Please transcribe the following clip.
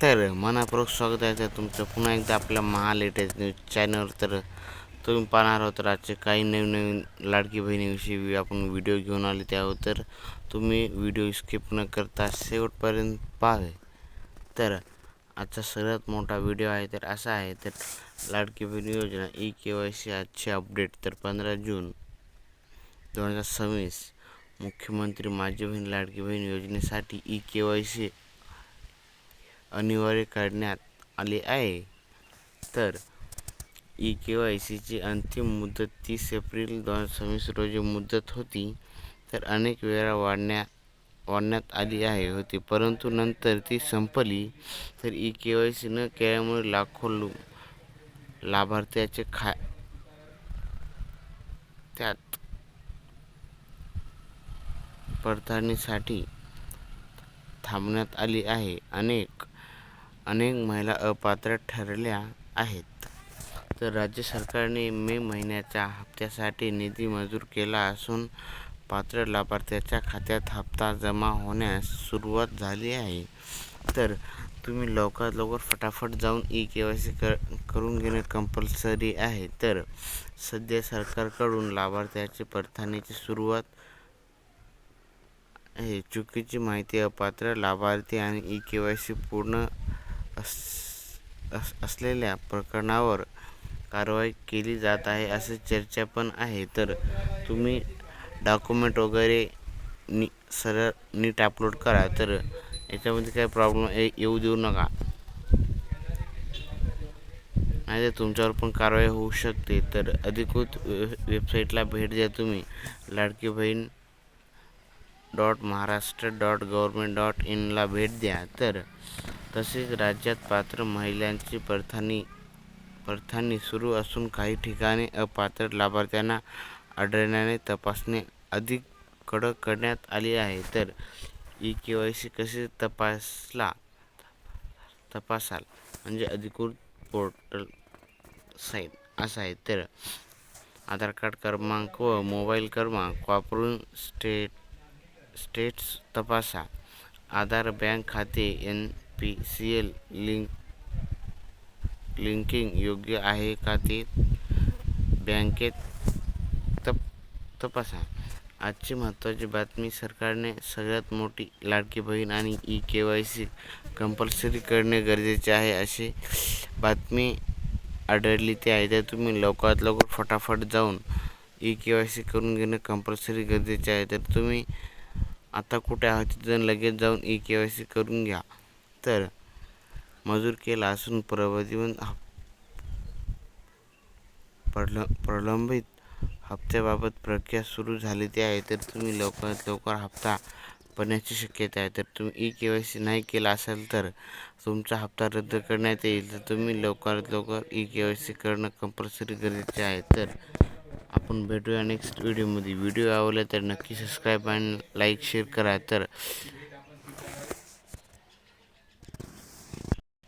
तर मनपूर्वक स्वागत आहे तुमचं पुन्हा एकदा आपल्या लेटेस्ट न्यूज चॅनलवर. तर तुम्ही पाहणार आहोत आजचे काही नवीन लाडकी बहिणीविषयी आपण व्हिडिओ घेऊन आले ते आहोत. तर तुम्ही व्हिडिओ स्किप न करता शेवटपर्यंत पाहावे. तर आजचा सर्वात मोठा व्हिडिओ आहे तर असा आहे, तर लाडकी बहीण योजना KYC आजचे अपडेट. तर 15 जून 2026 मुख्यमंत्री माझी बहीण लाडकी बहीण योजनेसाठी KYC अनिवार्य करण्यात आले आहे. तर KYCची अंतिम मुदत 30 एप्रिल 2026 रोजी मुदत होती. तर अनेक वेळा वाढण्यात आली होती, परंतु नंतर ती संपली. तर KYC न केल्यामुळे लाखो लाभार्थ्याचे खात्यात पडताळणीसाठी थांबवण्यात आली आहे. अनेक महिला अपात्र ठरल्या आहेत. तर राज्य सरकारने मे महिन्याच्या हप्त्यासाठी निधी मंजूर केला असून पात्र लाभार्थ्याच्या खात्यात हप्ता जमा होण्यास सुरुवात झाली आहे. तर तुम्ही लवकरात लवकर फटाफट जाऊन KYC करून घेणे कंपल्सरी आहे. तर सध्या सरकारकडून लाभार्थ्याची पडताळणीची सुरुवात आहे. चुकीची माहिती, अपात्र लाभार्थी आणि KYC पूर्ण असलेल्या प्रकरणावर कारवाई केली जात आहे अशी चर्चा पण आहे. तर तुम्ही डॉक्युमेंट वगैरे सरळ नीट अपलोड करा. तर याच्यामध्ये काही प्रॉब्लेम येऊ देऊ नका, नाही तर तुमच्यावर पण कारवाई होऊ शकते. तर अधिकृत वेबसाईटला भेट द्या. तुम्ही लाडकी बहीण .महाराष्ट्र.gov.in ला भेट द्या. तर तसेच राज्यात पात्र महिलांची पडताळणी सुरू असून काही ठिकाणी अपात्र लाभार्थ्यांना आढळल्याने तपासणी अधिक कडक करण्यात आली आहे. तर KYC कसे तपासाल म्हणजे अधिकृत पोर्टल साईट असं आहे. तर आधार कार्ड क्रमांक व मोबाईल क्रमांक वापरून स्टेटस तपासा. आधार, बँक खाते, NPCL लिंकिंग योग्य आहे का ते बँकेत तपासा. आजची महत्त्वाची बातमी, सरकारने सगळ्यात मोठी लाडकी बहीण आणि KYC कंपल्सरी करणे गरजेचे आहे अशी बातमी आढळली ते आहे. तर तुम्ही लवकरात लवकर फटाफट जाऊन KYC करून घेणं कंपल्सरी गरजेचे आहे. तर तुम्ही आता कुठे आहात तिथं लगेच जाऊन KYC करून घ्या. तर मंजूर केला असून प्रलंबित हप्त्याबाबत प्रक्रिया सुरू झाली आहे. तर तुम्ही लवकरात लवकर हप्ता पडण्याची शक्यता आहे. तर तुम्ही KYC नाही केला असेल तर तुमचा हप्ता रद्द करण्यात येईल. तर तुम्ही लवकरात लवकर KYC करणं कंपल्सरी गरजेचे आहे. तर आपण भेटूया नेक्स्ट व्हिडिओमध्ये. व्हिडिओ आवडला तर नक्की सबस्क्राईब आणि लाईक शेअर करा. तर